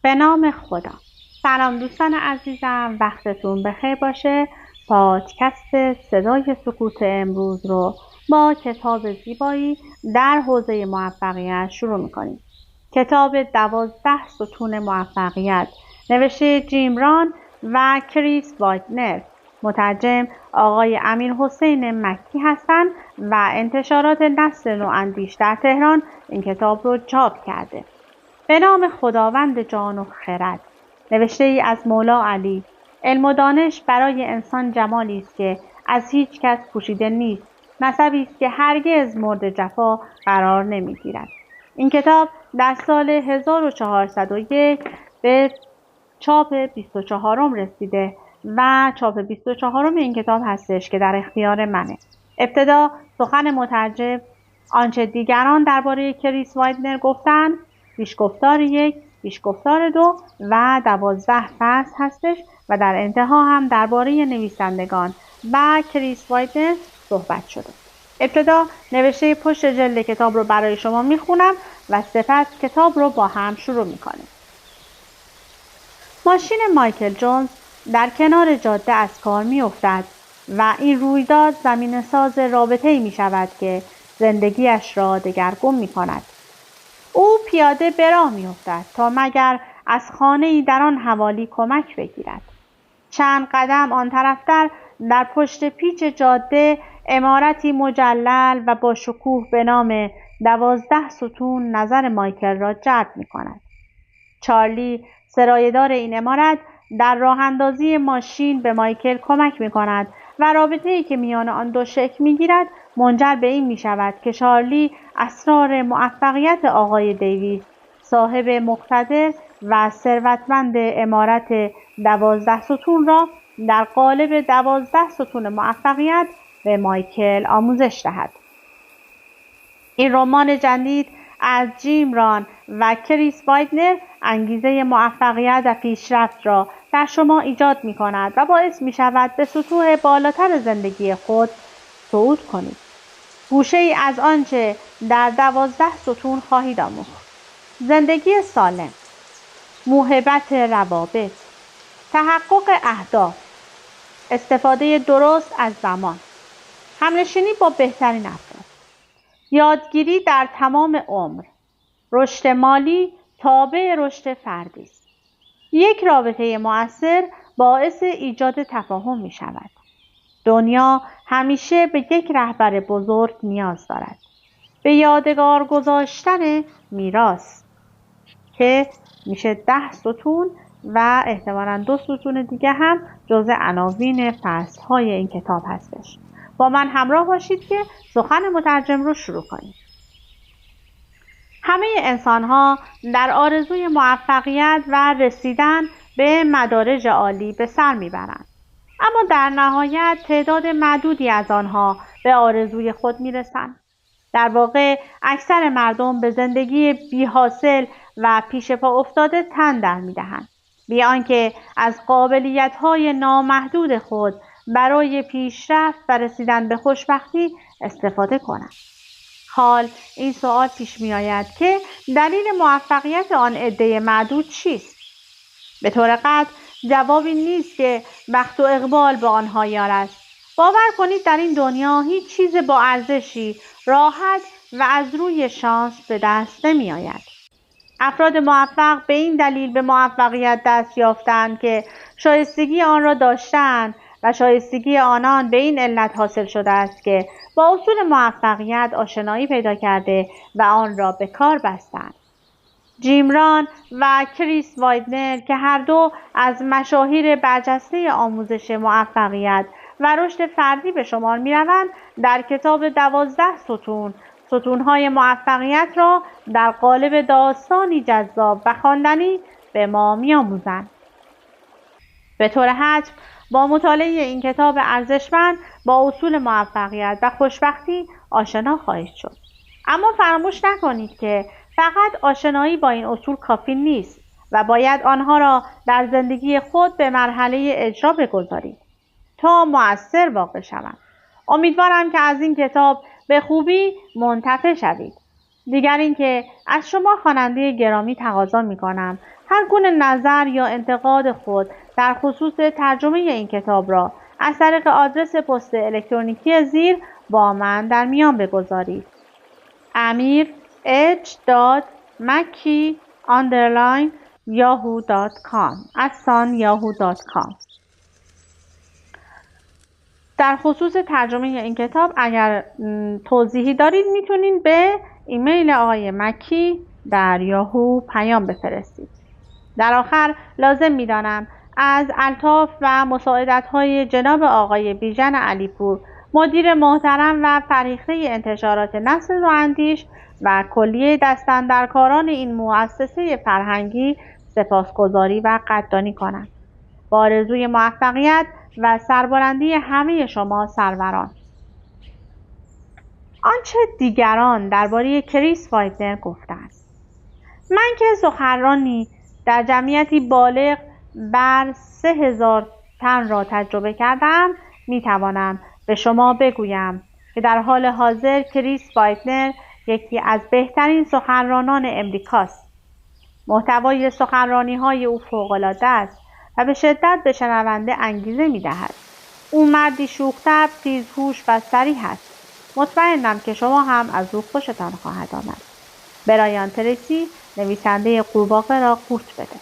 به نام خدا. سلام دوستان عزیزم، وقتتون بخیر باشه. پادکست صدای سکوت امروز رو با کتاب زیبایی در حوزه موفقیت شروع میکنیم. کتاب 12 ستون موفقیت نوشته جیم ران و کریس وایتنر، مترجم آقای امیرحسین مکی هستند و انتشارات نسل نواندیش در تهران این کتاب رو چاپ کرده. به نام خداوند جان و خرد، نوشته ای از مولا علی. علم و دانش برای انسان جمالی است که از هیچ کس پوشیده نیست، نسبی است که هرگز مورد جفا قرار نمیگیرد. این کتاب در سال 1401 به چاپ 24 رسیده و چاپ 24 این کتاب هستش که در اختیار منه. ابتدا سخن مترجم: آنچه دیگران درباره کریس وایتنر گفتند، پیشگفتار 1، پیشگفتار 2 و 12 فصل هستش و در انتها هم درباره نویسندگان و کریس وایتنر صحبت شده. ابتدا نوشته پشت جلد کتاب رو برای شما میخونم و سپس کتاب رو با هم شروع میکنیم. ماشین مایکل جونز در کنار جاده از کار میافتد و این رویداد زمینه‌ساز رابطه‌ای میشود که زندگیش را دگرگون میکند. او پیاده به راه میافتد تا مگر از خانه‌ای در آن حوالی کمک بگیرد. چند قدم آن طرفتر در پشت پیچ جاده عمارتی مجلل و با شکوه به نام 12 ستون نظر مایکل را جلب می‌کند. چارلی، سرایه‌دار این عمارت، در راه اندازی ماشین به مایکل کمک می‌کند و رابطه‌ای که میان آن دو شکل می‌گیرد منجر به این می‌شود که چارلی اسرار موفقیت آقای دیویس، صاحب مقتدر و ثروتمند عمارت 12 ستون را در قالب 12 ستون موفقیت به مایکل آموزش دهد. این رمان جدید از جیم ران و کریس وایتنر انگیزه موفقیت و پیشرفت را در شما ایجاد می کند و باعث می شود به سطوح بالاتر زندگی خود صعود کنید. گوشه ای از آنچه در 12 ستون خواهید آموخت: زندگی سالم، موهبت روابط، تحقق اهداف، استفاده درست از زمان، همنشینی با بهترین افراد، یادگیری در تمام عمر، رشد مالی تابع رشد فردی است. یک رابطه مؤثر باعث ایجاد تفاهم می شود. دنیا همیشه به یک رهبر بزرگ نیاز دارد. به یادگار گذاشتن میراث که میشه 10 ستون و احتمالاً 2 ستون دیگه هم جزء عناوین فصل‌های این کتاب هستش. با من همراه باشید که سخن مترجم رو شروع کنیم. همه انسان‌ها در آرزوی موفقیت و رسیدن به مدارج عالی به سر میبرند، اما در نهایت تعداد معدودی از آنها به آرزوی خود میرسند. در واقع اکثر مردم به زندگی بی‌حاصل و پیش پا افتاده تن در می‌دهند، بی آنکه از قابلیت‌های نامحدود خود برای پیشرفت و رسیدن به خوشبختی استفاده کنند. حال این سوال پیش می‌آید که دلیل موفقیت آن عده معدود چیست؟ به طور قطع جوابی نیست که بخت و اقبال به آنها یار است. باور کنید در این دنیا هیچ چیز با ارزشی راحت و از روی شانس به دست نمی آید. افراد موفق به این دلیل به موفقیت دست یافتند که شایستگی آن را داشتند و شایستگی آنان به این علت حاصل شده است که با اصول موفقیت آشنایی پیدا کرده و آن را به کار بستند. جیم ران و کریس وایتنر که هر دو از مشاهیر برجسته آموزش موفقیت و رشد فردی به شمار می‌روند، در کتاب 12 ستون‌های موفقیت را در قالب داستانی جذاب و خواندنی به ما می‌آموزند. به طور حتم با مطالعه این کتاب ارزشمند با اصول موفقیت و خوشبختی آشنا خواهید شد. اما فراموش نکنید که فقط آشنایی با این اصول کافی نیست و باید آنها را در زندگی خود به مرحله اجرا بگذارید تا مؤثر واقع شوند. امیدوارم که از این کتاب به خوبی منتفع شوید. دیگر اینکه از شما خواننده گرامی تقاضا می‌کنم هر گونه نظر یا انتقاد خود در خصوص ترجمه این کتاب را از طریق آدرس پست الکترونیکی زیر با من در میان بگذارید. amir@yahoo.com در خصوص ترجمه این کتاب اگر توضیحی دارید میتونید به ایمیل آقای مکی در یاهو پیام بفرستید. در آخر لازم میدانم از الطاف و مساعدت‌های جناب آقای بیژن علیپور مدیر محترم و فرهیخته انتشارات نسل نواندیش و کلیه دستاندرکاران این مؤسسه فرهنگی سپاسگزاری و قدردانی کنم. با آرزوی موفقیت و سربلندی همه شما سروران. آنچه دیگران درباره کریس وایتنر گفتند. من که سخنرانی در جمعیتی بالغ بر 3000 تن را تجربه کردم، میتوانم به شما بگویم که در حال حاضر کریس وایتنر یکی از بهترین سخنرانان امریکاست. محتوای سخنرانی‌های او فوق‌العاده است و به شدت به شنونده انگیزه می‌دهد. او مردی شوخ‌طبع، تیزهوش و صریح است. مطمئنم که شما هم از او خوشتان خواهد آمد. برایان تریسی نویسنده قورباغه را قورت بده.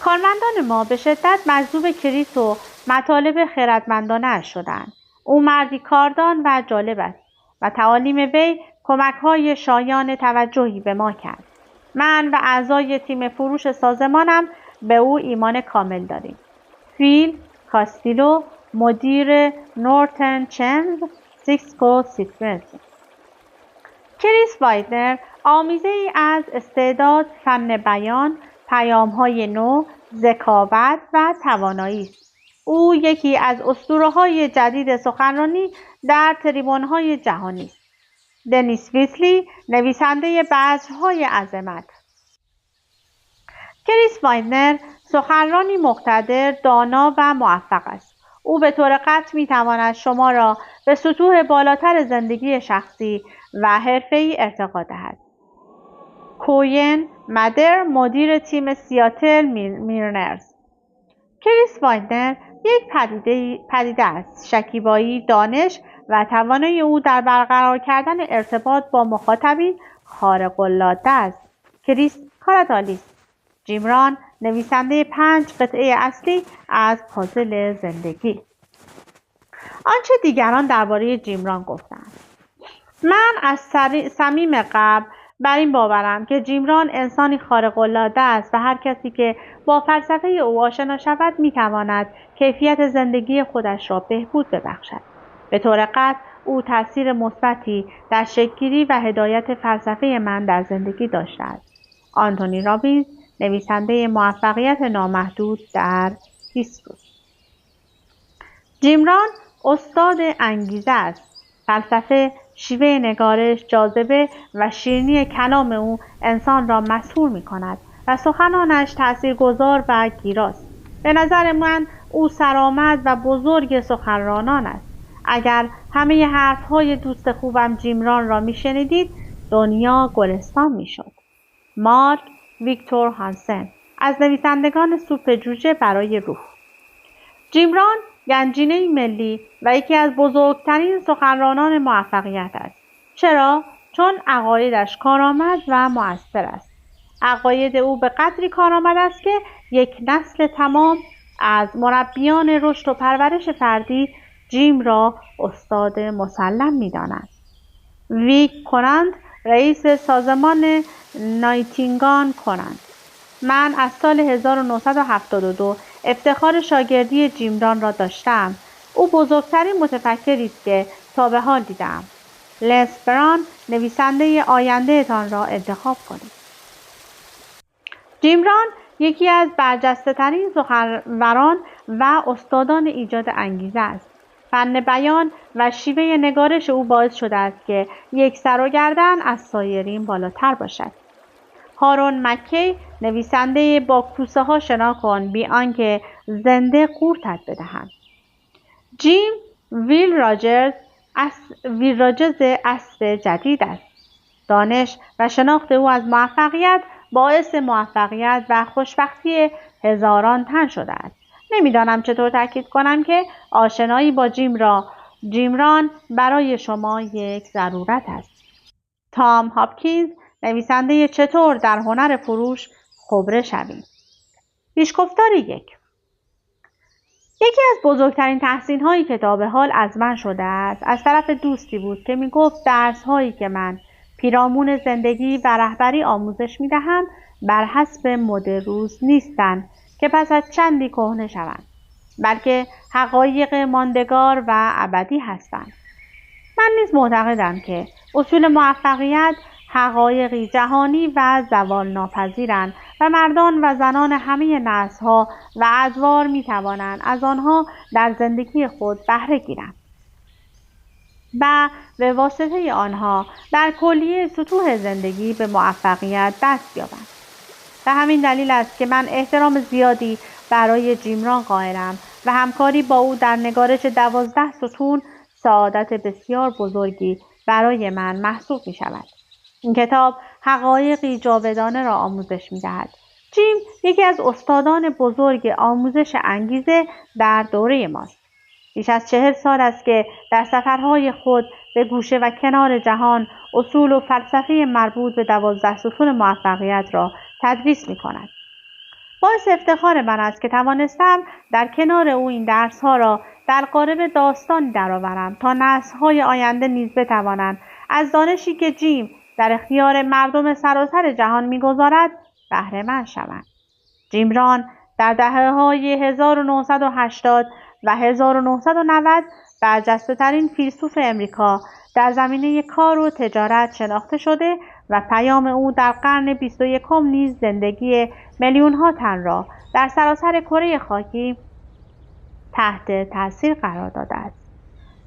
کارمندان ما به شدت مجذوب کریس و مطالب خردمندانه‌اش شدند. او مردی کاردان و جالب است و تعالیم وی کمک‌های شایان توجهی به ما کرد. من و اعضای تیم فروش سازمانم به او ایمان کامل داریم. فیل کاستیلو، مدیر نورتن چنز سیسکو سیستمز. کریس وایتنر آمیزه ای از استعداد، فن بیان، پیام‌های نو، ذکاوت و توانایی است. او یکی از اسطوره‌های جدید سخنرانی در تریبون‌های جهانی است. دنیس ویسلی نویسنده بذرهای عظمت. کریس وایتنر سخنرانی مقتدر، دانا و موفق است. او به طور قطع می‌تواند شما را به سطوح بالاتر زندگی شخصی و حرفه‌ای ارتقا دهد. کوین مدر، مدیر تیم سیاتل میرنرز. کریس وایتنر یک پدیده است. شکیبایی، دانش و توانایی او در برقرار کردن ارتباط با مخاطبین خارق‌العاده است. کریس کارت عالی است. جیم ران نویسنده 5 قطعه اصلی از پازل زندگی. آنچه دیگران درباره جیم ران گفتند. من از صمیم قلب بر این باورم که جیم ران انسانی خارق‌العاده است و هر کسی که با فلسفه او آشنا شود می‌تواند کیفیت زندگی خودش را بهبود ببخشد. به طور قطع او تأثیر مثبتی در شکل‌گیری و هدایت فلسفه من در زندگی داشته است. آنتونی رابینز نویسنده موفقیت نامحدود در 20 روز. جیم ران استاد انگیزه است. فلسفه، شیوه نگارش، جاذبه و شیرینی کلام او انسان را مسحور می‌کند و سخنانش تأثیرگذار و گیراست. به نظر من او سرآمد و بزرگ سخنرانان است. اگر همه حرف‌های دوست خوبم جیم ران را می‌شنیدید، دنیا گلستان می‌شد. مارک ویکتور هانسن از نویسندگان سوپ جوجه برای روح. جیم ران گنجینه ملی و یکی از بزرگترین سخنرانان موفقیت است. چرا؟ چون عقایدش کارآمد و مؤثر است. عقاید او به قدری کارآمد است که یک نسل تمام از مربیان رشد و پرورش فردی جیم را استاد مسلم می‌دانند. ویک کنند رئیس سازمان نایتینگان کنند. من از سال 1972 افتخار شاگردی جیم ران را داشتم. او بزرگترین متفکری است که تا به حال دیدم. لنس بران نویسنده آینده تان را انتخاب کنید. جیم ران یکی از برجسته ترین سخنوران و استادان ایجاد انگیزه است. فن بیان و شیوه نگارش او باعث شده است که یک سر و گردن از سایرین بالاتر باشد. هارون مکی نویسنده با کوسه ها شنا کن بی آنکه زنده قورتت بدهند. جیم ویل راجرز عصر جدید است. دانش و شناخت او از موفقیت باعث موفقیت و خوشبختی هزاران تن شده است. نمیدانم چطور تاکید کنم که آشنایی با جیمران برای شما یک ضرورت است. تام هاپکینز، نویسنده چطور در هنر فروش خبره شویم. پیشگفتار 1. یکی از بزرگترین تحسین‌های کتاب حال از من شده است از طرف دوستی بود که می‌گفت درس‌هایی که من پیرامون زندگی و رهبری آموزش می‌دهم بر حسب مد روز نیستند که پس از چندی کهنه شوند، بلکه حقایق ماندگار و ابدی هستند. من نیز معتقدم که اصول موفقیت حقایقی جهانی و زوال ناپذیرند و مردان و زنان همه نسل‌ها و ادوار می‌توانند از آنها در زندگی خود بهره گیرند و به واسطه آنها در کلیه سطوح زندگی به موفقیت دست یابند. به همین دلیل است که من احترام زیادی برای جیمران قائلم و همکاری با او در نگارش 12 ستون سعادت بسیار بزرگی برای من محسوب می شود. این کتاب حقایقی جاودانه را آموزش می دهد. جیم یکی از استادان بزرگ آموزش انگیزه در دوره ماست. بیش از 40 سال است که در سفرهای خود به گوشه و کنار جهان اصول و فلسفه مربوط به 12 ستون موفقیت را تدریس می کند. باعث افتخار من است که توانستم در کنار او این درس‌ها را در قالب داستانی درآورم تا نسل‌های آینده نیز بتوانند از دانشی که جیم در اختیار مردم سراسر جهان می‌گذارد بهره‌مند شوند. جیمران در دهه‌های 1980 و 1990 برجسته‌ترین فیلسوف امریکا در زمینه کار و تجارت شناخته شده و پیام او در قرن 21 نیز زندگی میلیون‌ها تن را در سراسر کره خاکی تحت تاثیر قرار داده است.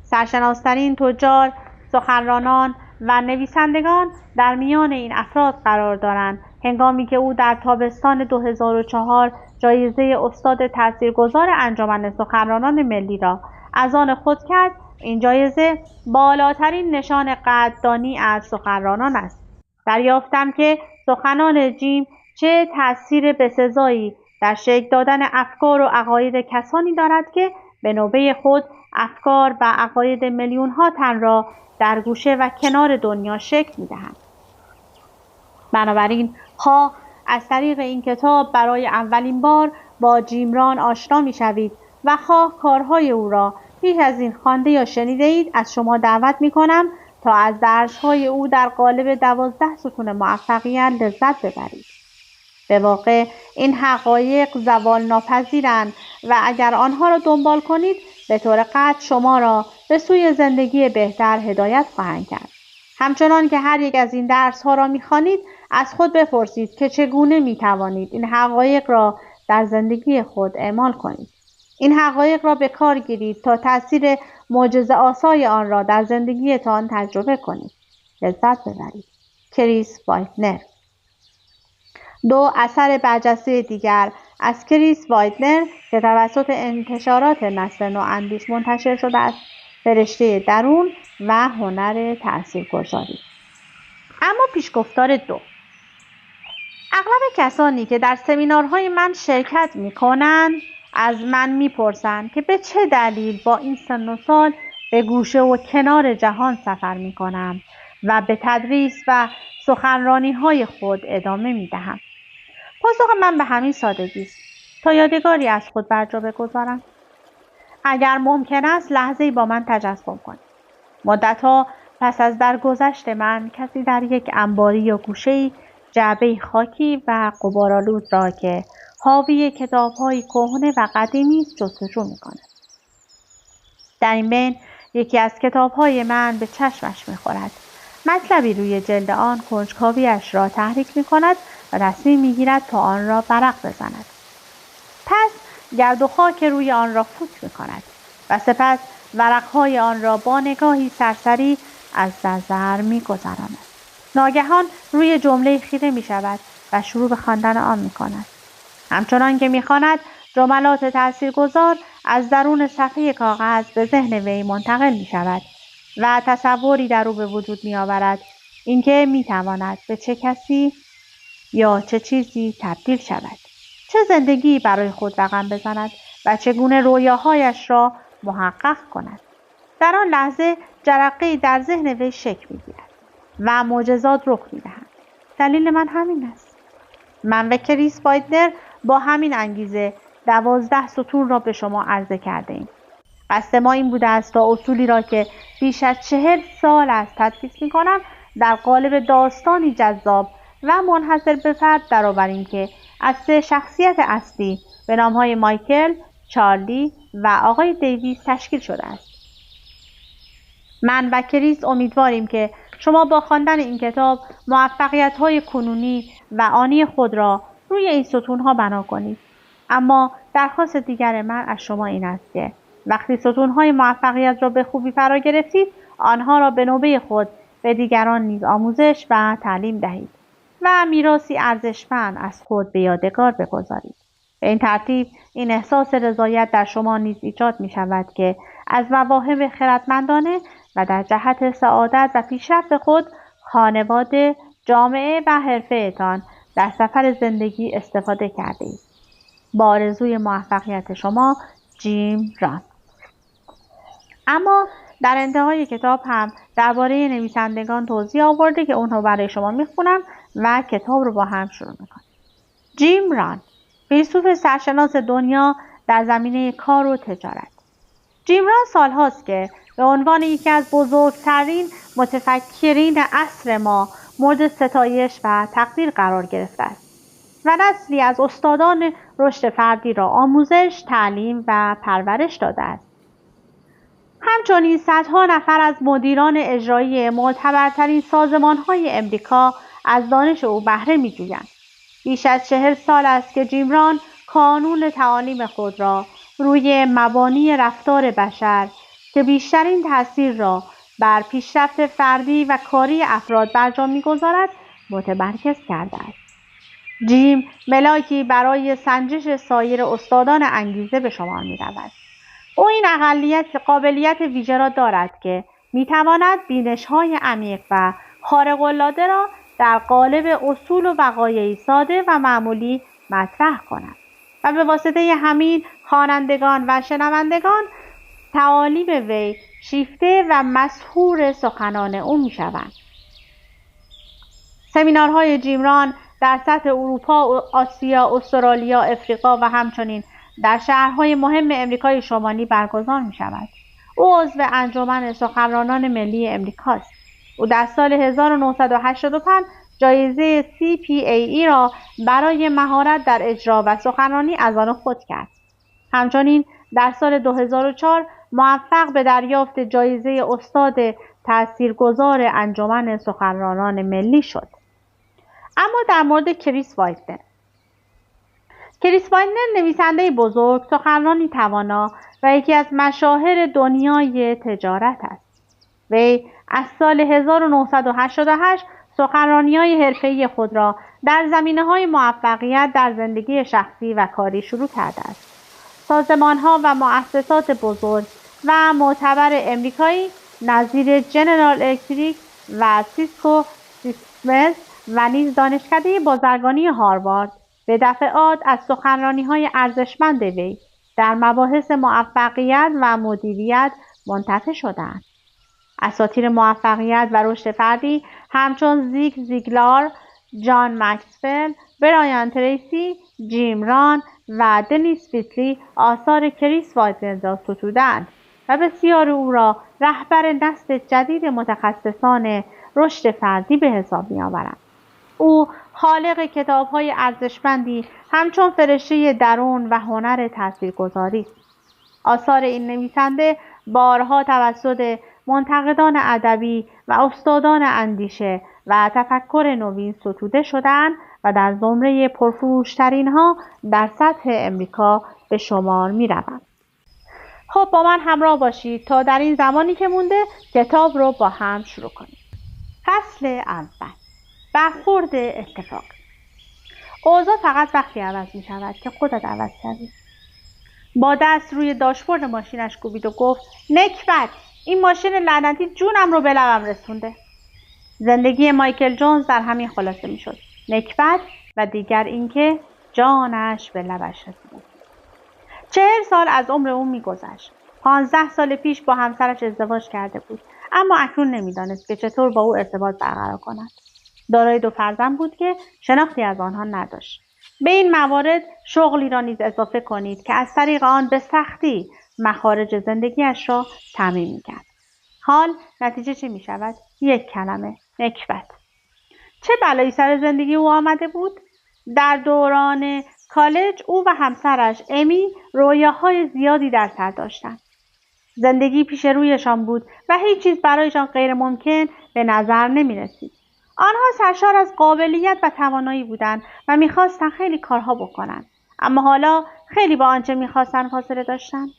سرشناسترین تجار، سخنرانان و نویسندگان در میان این افراد قرار دارند، هنگامی که او در تابستان 2004 جایزه استاد تاثیرگذار انجمن سخنرانان ملی را از آن خود کرد. این جایزه بالاترین نشان قدردانی از سخنرانان است. دریافتم که سخنان جیم چه تأثیر بسزایی در شکل دادن افکار و عقاید کسانی دارد که به نوبه خود افکار و عقاید میلیون‌ها تن را در گوشه و کنار دنیا شکل می‌دهند. بنابراین خواه از طریق این کتاب برای اولین بار با جیمران آشنا می‌شوید و خواه کارهای او را پیش از این خوانده یا شنیده اید، از شما دعوت می‌کنم تا از درس‌های او در قالب 12 ستون موفقیت لذت ببرید. به واقع این حقایق زوال ناپذیرند و اگر آنها را دنبال کنید به طور قطع شما را به سوی زندگی بهتر هدایت خواهند کرد. همچنان که هر یک از این درس‌ها را می‌خوانید از خود بپرسید که چگونه می‌توانید این حقایق را در زندگی خود اعمال کنید. این حقایق را به کار گیرید تا تأثیر معجزه‌آسای آن را در زندگیتان تجربه کنید. لذت ببرید. کریس وایتنر. 2. اثر برجسته دیگر از کریس وایتنر که توسط انتشارات نسل نواندیش منتشر شده است: فرشته درون و هنر تاثیرگذاری. اما پیشگفتار 2. اغلب کسانی که در سمینارهای من شرکت می‌کنند از من می‌پرسند که به چه دلیل با این سن و سال به گوشه و کنار جهان سفر می‌کنم و به تدریس و سخنرانی‌های خود ادامه می‌دهم. پاسخ من به همین سادگی است: تا یادگاری از خود بر جا بگذارم. اگر ممکن است لحظه‌ای با من تجسم کنید. مدت‌ها پس از درگذشت من کسی در یک انباری یا گوشه‌ای جعبه خاکی و غبارآلود را که حاوی کتاب‌های کهنه و قدیمی است جستجو می‌کند. در این بین یکی از کتاب‌های من به چشمش می‌خورد. مطلبی روی جلد آن کنجکاوی‌اش را تحریک می‌کند و تصمیم می‌گیرد تا آن را ورق بزند. پس گرد و خاک روی آن را فوت می‌کند و سپس ورق‌های آن را با نگاهی سرسری از نظر می‌گذراند. ناگهان روی جمله خیره می‌شود و شروع به خواندن آن می‌کند. همچنان که می‌خواند جملات تاثیرگذار از درون صفحه کاغذ به ذهن وی منتقل می‌شود و تصوری در او به وجود می‌آورد اینکه میتواند به چه کسی یا چه چیزی تبدیل شود، چه زندگی برای خود رقم بزند و چگونه رویاهایش را محقق کند. در آن لحظه جرقه‌ای در ذهن وی شکل می‌گیرد و معجزات رخ می‌دهند. دلیل من همین است. من و کریس وایتنر با همین انگیزه 12 ستون را به شما عرضه کرده ایم. قصد ما این بوده است تا اصولی را که بیش از 40 سال است تدریس می‌کنم در قالب داستانی جذاب و منحصر به فرد درآوریم که از 3 شخصیت اصلی به نام‌های مایکل، چارلی و آقای دیویس تشکیل شده است. من و کریس امیدواریم که شما با خواندن این کتاب موفقیت‌های کنونی و آنی خود را روی این ستون‌ها بنا کنید. اما درخواست دیگر من از شما این است که وقتی ستون‌های موفقیت را به خوبی فرا گرفتید، آنها را به نوبه خود به دیگران نیز آموزش و تعلیم دهید و میراثی ارزشمند از خود به یادگار بگذارید. به این ترتیب این احساس رضایت در شما نیز ایجاد می شود که از مواهب خردمندانه و در جهت سعادت و پیشرفت خود، خانواده، جامعه و حرفه‌تان در سفر زندگی استفاده کرده اید. با آرزوی موفقیت شما، جیم ران. اما در انتهای کتاب هم درباره نویسندگان توضیح آورده که اونها برای شما میخونم و کتاب رو با هم شروع میکنیم. جیم ران، فیلسوف سرشناس دنیا در زمینه کار و تجارت. جیم ران سالهاست که به عنوان یکی از بزرگترین متفکرین عصر ما مورد ستایش و تقدیر قرار گرفته است و نسلی از استادان رشد فردی را آموزش، تعلیم و پرورش داده است. همچنین صدها نفر از مدیران اجرایی معتبرترین سازمان‌های امریکا از دانش او بهره می‌جویند. بیش از 40 سال است که جیم ران کانون تعالیم خود را روی مبانی رفتار بشر که بیشترین تأثیر را بر پیشرفت فردی و کاری افراد بر جا می‌گذارد متمرکز کرده است. جیم ملاکی برای سنجش سایر استادان انگیزه به شمار می‌رود. او این قابلیت ویژه را دارد که می‌تواند بینش‌های عمیق و خارق‌العاده را در قالب اصول و وقایعی ساده و معمولی مطرح کند و به واسطه همین خوانندگان و شنوندگان تعالیم وی شیفته و مسحور سخنان او می‌شوند. سمینارهای جیم ران در سطح اروپا، آسیا، استرالیا، افریقا و همچنین در شهرهای مهم امریکای شمالی برگزار می شود. او عضو انجمن سخنرانان ملی امریکاست. او در سال 1985 جایزه CPAE را برای مهارت در اجرا و سخنرانی از آن خود کرد. همچنین در سال 2004 موفق به دریافت جایزه استاد تاثیرگذار انجمن سخنرانان ملی شد. اما در مورد کریس وایتنر. کریس وایتنر نویسنده بزرگ، سخنرانی توانا و یکی از مشاهیر دنیای تجارت است. وی از سال 1988 سخنرانی‌های حرفه‌ای خود را در زمینه‌های موفقیت در زندگی شخصی و کاری شروع کرده است. سازمان‌ها و مؤسسات بزرگ و معتبر امریکایی نظیر جنرال الکتریک و سیسکو سیستمز و نیز دانشکده بازرگانی هاروارد به دفعات از سخنرانی‌های ارزشمند وی در مباحث موفقیت و مدیریت منتفع شدند. اساطیر موفقیت و رشد فردی همچون زیگ زیگلار، جان مکسول، برایان تریسی، جیم ران و دنیس ویتلی آثار کریس وایتنر را ستودند و بسیار او را رهبر نسل جدید متخصصان رشد فردی به حساب می‌آورند. او خالق کتاب‌های ارزشمندی همچون فرشته درون و هنر تاثیرگذاری است. آثار این نویسنده بارها توسط منتقدان ادبی و استادان اندیشه و تفکر نوین ستوده شده‌اند و در زمره پرفروش‌ترین‌ها در سطح امریکا به شمار می‌روند. خب با من همراه باشید تا در این زمانی که مونده کتاب رو با هم شروع کنیم. فصل اول، برخورد اتفاقی. اوضاع فقط وقتی عوض می شود که خودت عوض شوی. با دست روی داشبورد ماشینش کوبید و گفت نکبت، این ماشین لعنتی جونم رو به لبم رسونده. زندگی مایکل جونز در همین خلاصه میشد: نکبت و دیگر اینکه جانش به لبش رسیده. 40 سال از عمر او میگذشت. 15 سال پیش با همسرش ازدواج کرده بود، اما اکنون نمیدانست که چطور با او ارتباط برقرار کند. دارای 2 فرزند بود که شناختی از آنها نداشت. به این موارد شغلی را نیز اضافه کنید که از طریق آن به سختی مخارج زندگیش را تامین می‌کرد. حال نتیجه چه می‌شود؟ 1 کلمه: نکبت. چه بلایی سر زندگی او آمده بود؟ در دوران کالج او و همسرش امی رویاهای زیادی در سر داشتند. زندگی پیش رویشان بود و هیچ چیز برایشان غیر ممکن به نظر نمی رسید. آنها سرشار از قابلیت و توانایی بودند و میخواستند خیلی کارها بکنند، اما حالا خیلی با آنچه میخواستند فاصله داشتند.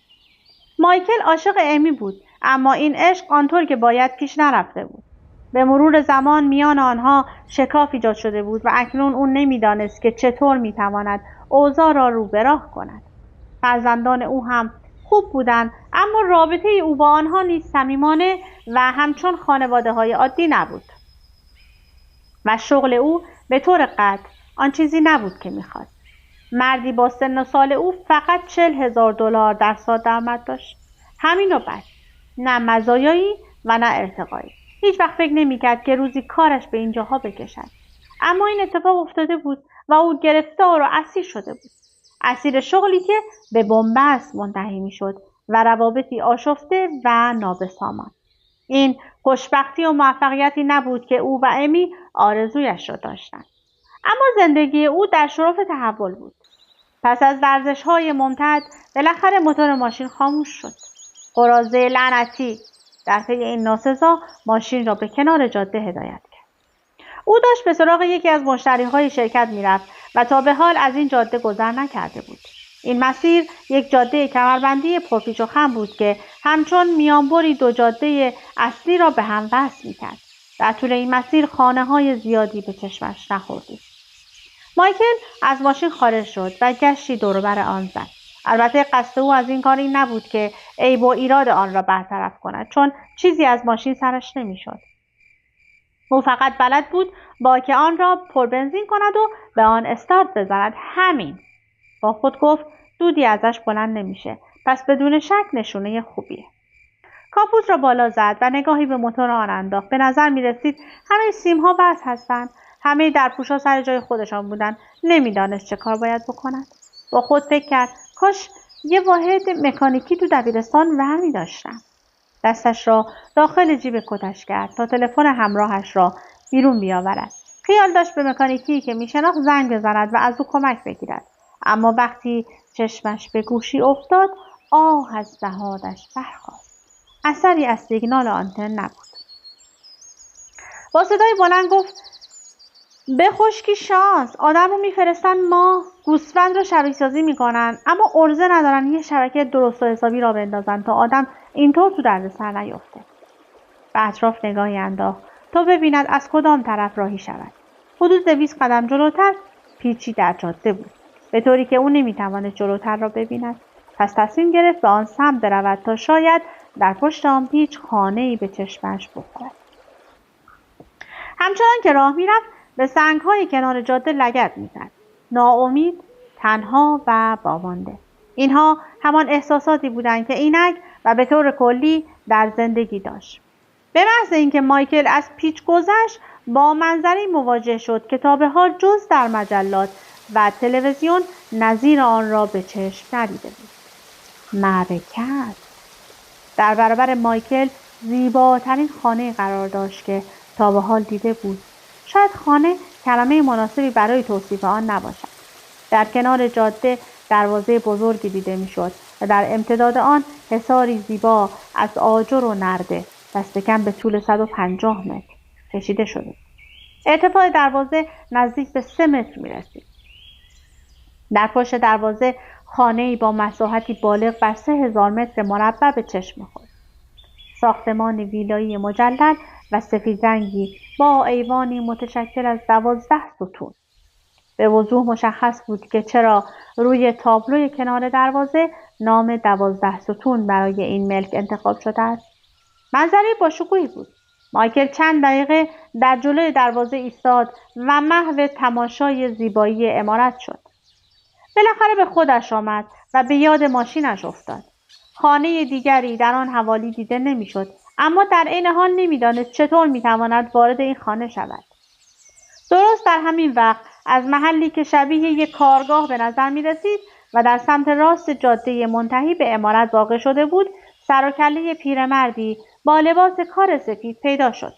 مایکل عاشق امی بود، اما این عشق آنطور که باید پیش نرفته بود. به مرور زمان میان آنها شکاف ایجاد شده بود و اکنون او نمیدانست که چطور میتواند اوضاع را رو به راه کند. فرزندان او هم خوب بودند، اما رابطه او با آنها نیز صمیمانه و همچون خانواده‌های عادی نبود. و شغل او به طور قطع آن چیزی نبود که میخواست. مردی با سن و سال او فقط $40,000 در سال درآمد داشت. همین و بس. نه مزایایی و نه ارتقایی. هیچ وقت فکر نمی‌کرد که روزی کارش به اینجاها بکشد. اما این اتفاق افتاده بود و او گرفتار و اسیر شده بود. اسیر شغلی که به بنبست منتهی می‌شد و روابطی آشفته و نابسامان. این خوشبختی و موفقیتی نبود که او و امی آرزویش را داشتند. اما زندگی او در شرف تحول بود. پس از ورزش‌های ممتد بالاخره موتور ماشین خاموش شد. قراضه لعنتی در پی این ناسزا ماشین را به کنار جاده هدایت کرد. او داشت به سراغ یکی از مشتری‌های شرکت می‌رفت و تا به حال از این جاده گذر نکرده بود. این مسیر یک جاده کمربندی پرپیچ و خم بود که همچون میانبری 2 جاده اصلی را به هم وصل می‌کرد. در طول این مسیر خانه‌های زیادی به چشمش نخورد. مایکل از ماشین خارج شد و گشتی دور و بر آن زد. البته قصد او از این کار این نبود که عیب و ایراد آن را برطرف کند، چون چیزی از ماشین سرش نمی‌شد. او فقط بلد بود باک آن را پر بنزین کند و به آن استارت بزند. همین. با خود گفت دودی ازش بلند نمیشه، پس بدون شک نشونه خوبیه. کاپوت را بالا زد و نگاهی به موتور آن انداخت. به نظر می رسید همه سیم‌ها وصل هستند. همه درپوش‌ها سر جای خودشان بودند. نمیدانست چه کار باید بکند. با خود فکر کرد کاش یه واحد مکانیکی تو دبیرستان برمی داشتم. دستش را داخل جیب کتش کرد تا تلفن همراهش را بیرون بیاورد. خیال داشت به مکانیکی که میشناخت زنگ بزند و از او کمک بگیرد. اما وقتی چشمش به گوشی افتاد، آه از دهانش برخاست. اثری از سیگنال آنتن نبود. با صدای بلند گفت به خشکی شانس، آدم رو میفرستن ما گوسفند رو شبیه سازی میکنن، اما ارزه ندارن یه شبکه درست و حسابی را بندازن تا آدم اینطور تو دردسر نیفته. به اطراف نگاهی انداخت تا ببیند از کدام طرف راهی شود. حدود 200 قدم جلوتر پیچی در جاده بود، به طوری که او نمیتواند جلوتر را ببیند. پس تصمیم گرفت به آن سمت برود تا شاید در پشت آن پیچ خانه‌ای به چشمش بخورد. همچنان که راه میرفت به سنگ‌های کنار جاده لگد می‌زد. ناامید، تنها و وامانده. اینها همان احساساتی بودند که اینک و به طور کلی در زندگی داشت. به محض اینکه مایکل از پیچ گذشت، با منظری مواجه شد که تا به حال جز در مجلات و تلویزیون نظیر آن را به چشم ندیده بود. معرکت. در برابر مایکل زیباترین خانه قرار داشت که تا به حال دیده بود. شاید خانه کلمه مناسبی برای توصیف آن نباشد. در کنار جاده دروازه بزرگی دیده میشد و در امتداد آن حصاری زیبا از آجر و نرده دست کم به طول 150 متر کشیده شده. ارتفاع دروازه نزدیک به 3 متر می رسید. در پشت دروازه خانه‌ای با مساحتی بالغ بر 3000 متر مربع به چشم می‌خورد. ساختمان ویلایی مجلل و سفید رنگی با ایوانی متشکل از 12 ستون. به وضوح مشخص بود که چرا روی تابلوی کنار دروازه نام 12 ستون برای این ملک انتخاب شده است. منظره با شکوهی بود. مایکل چند دقیقه در جلوی دروازه ایستاد و محو تماشای زیبایی عمارت شد. بالاخره به خودش آمد و به یاد ماشینش افتاد. خانه دیگری در آن حوالی دیده نمیشد، اما در عین حال نمیدانست چطور میتواند وارد این خانه شود. درست در همین وقت از محلی که شبیه یک کارگاه به نظر می رسید و در سمت راست جاده منتهی به عمارت واقع شده بود، سر و کله پیرمردی با لباس کار سفید پیدا شد.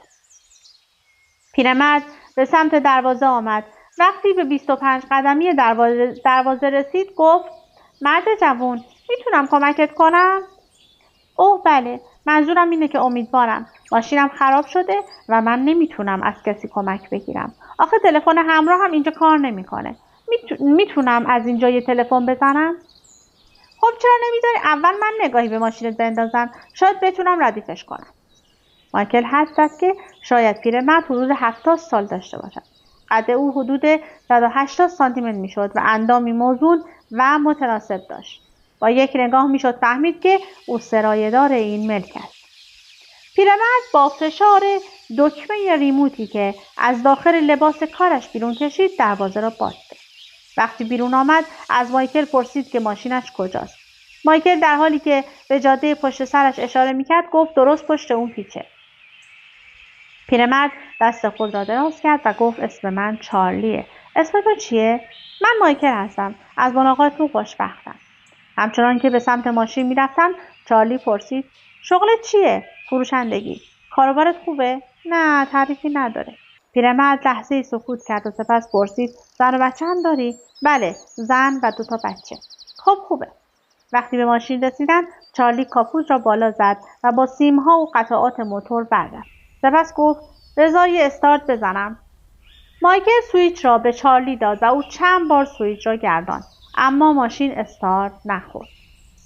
پیرمرد به سمت دروازه آمد. وقتی به 25 قدمی دروازه رسید گفت: مرد جوان، میتونم کمکت کنم؟ اوه بله، منظورم اینه که امیدوارم. ماشینم خراب شده و من نمیتونم از کسی کمک بگیرم. آخه تلفن همراه هم اینجا کار نمیکنه. میتونم از اینجا یه تلفن بزنم؟ خب چرا نمیذاری اول من نگاهی به ماشینت بندازم؟ شاید بتونم ردیفش کنم. مایکل حدس زد که شاید پیرمرد حدود 70 سال داشته باشد. قد او حدود 180 سانتی متر میشد و اندامی موزون و متناسب داشت. با یک نگاه میشد فهمید که او سرایه‌دار این ملک است. پیرمرد با فشار دکمه ریموتی که از داخل لباس کارش بیرون کشید دروازه را باز کرد. وقتی بیرون آمد از مایکل پرسید که ماشینش کجاست. مایکل در حالی که به جاده پشت سرش اشاره میکرد گفت درست پشت اون پیچه. پیرمرد دست خود را دراز کرد و گفت اسم من چارلیه. اسم تو چیه؟ من مایکل هستم. از ملاقات تو خوشبختم. همچنان که به سمت ماشین میرفتن چارلی پرسید شغلت چیه؟ فروشندگی. کاروبارت خوبه؟ نه، تعریفی نداره. پیرمرد لحظه‌ای سکوت کرد و سپس پرسید زن و بچه هم داری؟ بله، زن و 2 بچه. خب خوبه. وقتی به ماشین رسیدن چارلی کاپوت را بالا زد و با سیم‌ها و قطعات موتور برگشت. سپس گفت بذار یه استارت بزنم. مایکل سوئیچ را به چارلی داد و او چند بار سوئیچ را گرداند، اما ماشین استارت نخورد.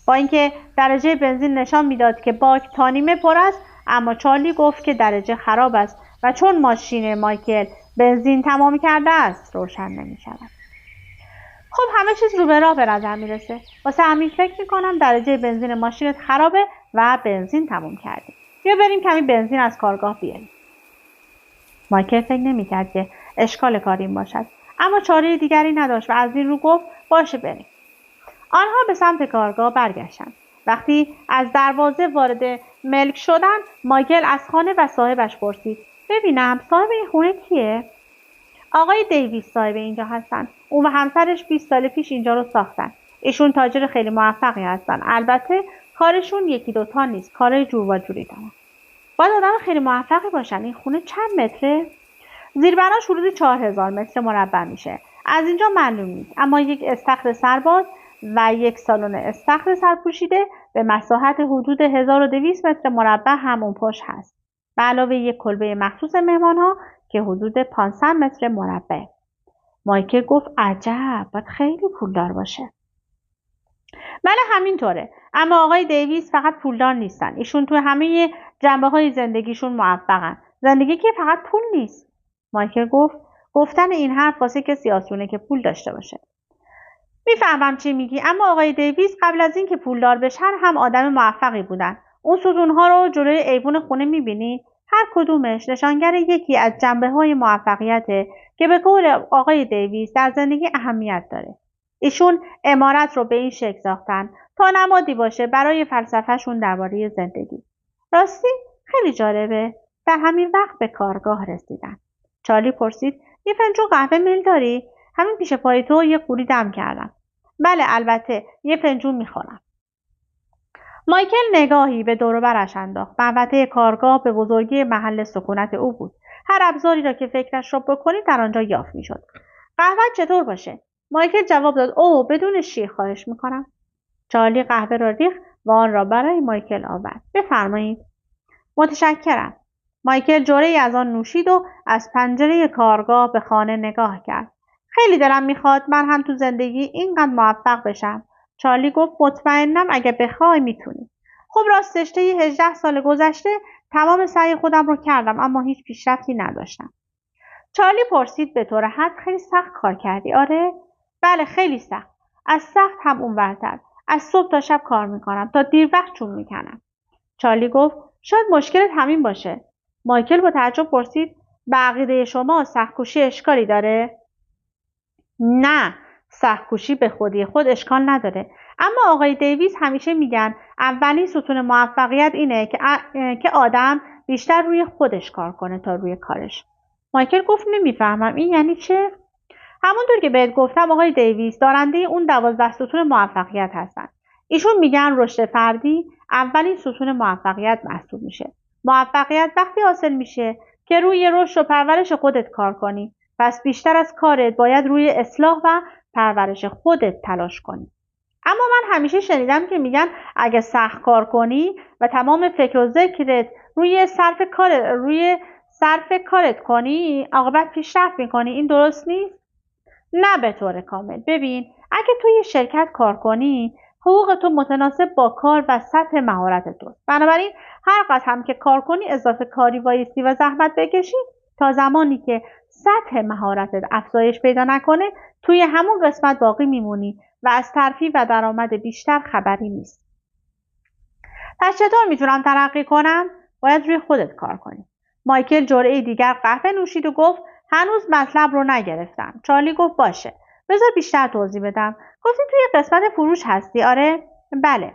با اینکه درجه بنزین نشان میداد که باک تا نیمه پر است، اما چارلی گفت که درجه خراب است و چون ماشین مایکل بنزین تمام کرده است روشن نمی شود. خب همه چیز رو به راه به نظر میرسه. واسه همین فکر میکنم درجه بنزین ماشینت خرابه و بنزین تمام کردی. بیا بریم کمی بنزین از کارگاه بیاریم. مایکل فکر نمیکرد که اشکال کار این باشد، اما چاره دیگری نداشت و از این رو گفت باشه بریم. آنها به سمت کارگاه برگشتند. وقتی از دروازه وارد ملک شدند مایکل از خانه و صاحبش پرسید ببینم صاحب این خونه کیه؟ آقای دیویس صاحب اینجا هستن. اون و همسرش 20 سال پیش اینجا رو ساختن. ایشون تاجر خیلی موفقی هستن. البته کارشون یکی دوتا نیست، کار جور و جوری دارن. باید آدم خیلی موفقی باشن. این خونه چند متره؟ زیربناش حدود 4000 متر مربع میشه. از اینجا معلوم نیست، اما یک استخر سرباز و یک سالن استخر سرپوشیده به مساحت حدود 1200 متر مربع همون پشت هست. به علاوه یک کلبه مخصوص مهمانها که حدود 500 متر مربع. مایکل گفت عجب، باید خیلی پولدار باشه. بله همینطوره، اما آقای دیویس فقط پولدار نیستن. ایشون تو همه جنبه‌های زندگیشون موفقن. زندگی که فقط پول نیست. مایکل گفتن این حرف واسه کسی آسونه که پول داشته باشه. میفهمم چی میگی، اما آقای دیویس قبل از این که پولدار بشن هم آدم موفقی بودن. اون ستون‌ها رو جلوی ایوون خونه میبینی؟ هر کدومش نشانگر یکی از جنبه‌های موفقیته که به قول آقای دیویس در زندگی اهمیت داره. ایشون عمارت رو به این شکل ساختن تا نمادی باشه برای فلسفه‌شون درباره زندگی. راستی خیلی جالبه. در همین وقت به کارگاه رسیدن. چارلی پرسید یه فنجون قهوه میل داری؟ همین پیش پای تو یه قوری دم کردم. بله البته یه فنجون میخورم. مایکل نگاهی به دور و برش انداخت. محوطه کارگاه به بزرگی محل سکونت او بود. هر ابزاری را که فکرش را بکنید در آنجا یافت میشد. قهوه چطور باشه؟ مایکل جواب داد اوه بدون شیر خواهش میکنم. چارلی قهوه را ریخت و آن را برای مایکل آورد. بفرمایید. متشکرم. مایکل جرعه‌ای از آن نوشید و از پنجره کارگاه به خانه نگاه کرد. خیلی دلم میخواد من هم تو زندگی اینقدر موفق بشم. چارلی گفت مطمئنم اگه بخوای میتونی. خب راستش طی 18 سال گذشته تمام سعی خودم رو کردم اما هیچ پیشرفتی نداشتم. چارلی پرسید به طور حد خیلی سخت کار کردی؟ آره؟ بله خیلی سخت. از سخت هم اونورتر. از صبح تا شب کار میکنم تا دیر وقت چون میکنم. چارلی گفت شاید مشکلت همین باشه. مایکل با تعجب پرسید به عقیده شما سخت‌کوشی اشکالی داره؟ نه، سخت‌کوشی به خودی خود اشکال نداره، اما آقای دیویس همیشه میگن اولین ستون موفقیت اینه که آدم بیشتر روی خودش کار کنه تا روی کارش. مایکل گفت نمیفهمم این یعنی چه؟ همونطور که بهت گفتم آقای دیویس دارنده اون 12 ستون موفقیت هستن. ایشون میگن رشد فردی اولین ستون موفقیت محسوب میشه. موفقیت وقتی حاصل میشه که روی رشد و پرورش خودت کار کنی. پس بیشتر از کارت باید روی اصلاح و پرورش خودت تلاش کنی. اما من همیشه شنیدم که میگن اگه سخت کار کنی و تمام فکر و ذکرت روی صرف کارت کنی، عاقبت پیشرفت میکنی. این درست نیست؟ نه به طور کامل. ببین، اگه توی شرکت کار کنی، حقوق تو متناسب با کار و سطح مهارت توست. بنابراین هر قدر هم که کار کنی اضافه کاری بایستی و زحمت بکشی تا زمانی که سطح مهارتت افزایش پیدا نکنه توی همون قسمت باقی میمونی و از ترفیع و درآمد بیشتر خبری نیست. پس چطور میتونم ترقی کنم؟ باید روی خودت کار کنی. مایکل جرعه دیگر قهوه نوشید و گفت هنوز مطلب رو نگرفتم. چارلی گفت باشه. بذار بیشتر توضیح بدم. گفتی توی قسمت فروش هستی؟ آره؟ بله.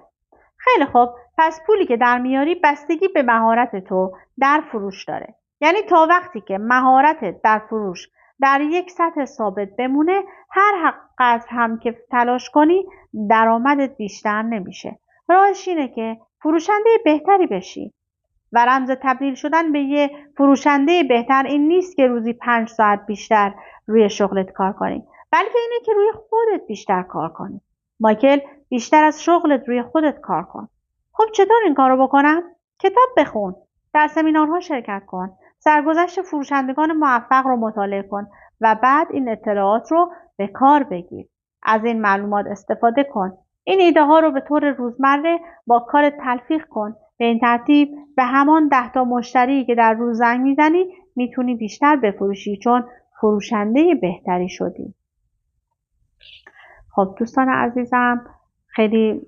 خیلی خوب. پس پولی که در میاری بستگی به مهارت تو در فروش داره. یعنی تا وقتی که مهارتت در فروش در یک سطح ثابت بمونه، هر قدر هم که تلاش کنی درآمدت بیشتر نمیشه. راهش اینه که فروشنده بهتری بشی. و رمز تبدیل شدن به یه فروشنده بهتر این نیست که روزی 5 ساعت بیشتر روی شغلت کار کنی، بلکه اینه که روی خودت بیشتر کار کنی. مایکل، بیشتر از شغلت روی خودت کار کن. خب چطور این کارو بکنم؟ کتاب بخون، در سمینارها شرکت کن، سرگذشت فروشندگان موفق رو مطالعه کن و بعد این اطلاعات رو به کار بگیر. از این معلومات استفاده کن. این ایده ها رو به طور روزمره با کارت تلفیق کن. به این ترتیب به همان 10 تا مشتری که در روز زنگ میزنی میتونی بیشتر بفروشی، چون فروشنده بهتری شدی. خب دوستان عزیزم، خیلی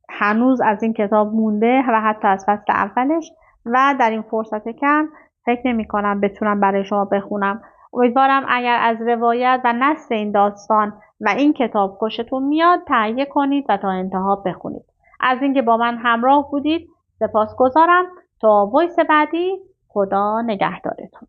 هنوز از این کتاب مونده و حتی از فصل اولش و در این فرصت کم فکر نمی کنم بتونم برای شما بخونم. امیدوارم اگر از روایت و نثر این داستان و این کتاب خوشتون میاد تهیه کنید و تا انتها بخونید. از اینکه با من همراه بودید سپاسگزارم. تا وایس بعدی، خدا نگهدارتون.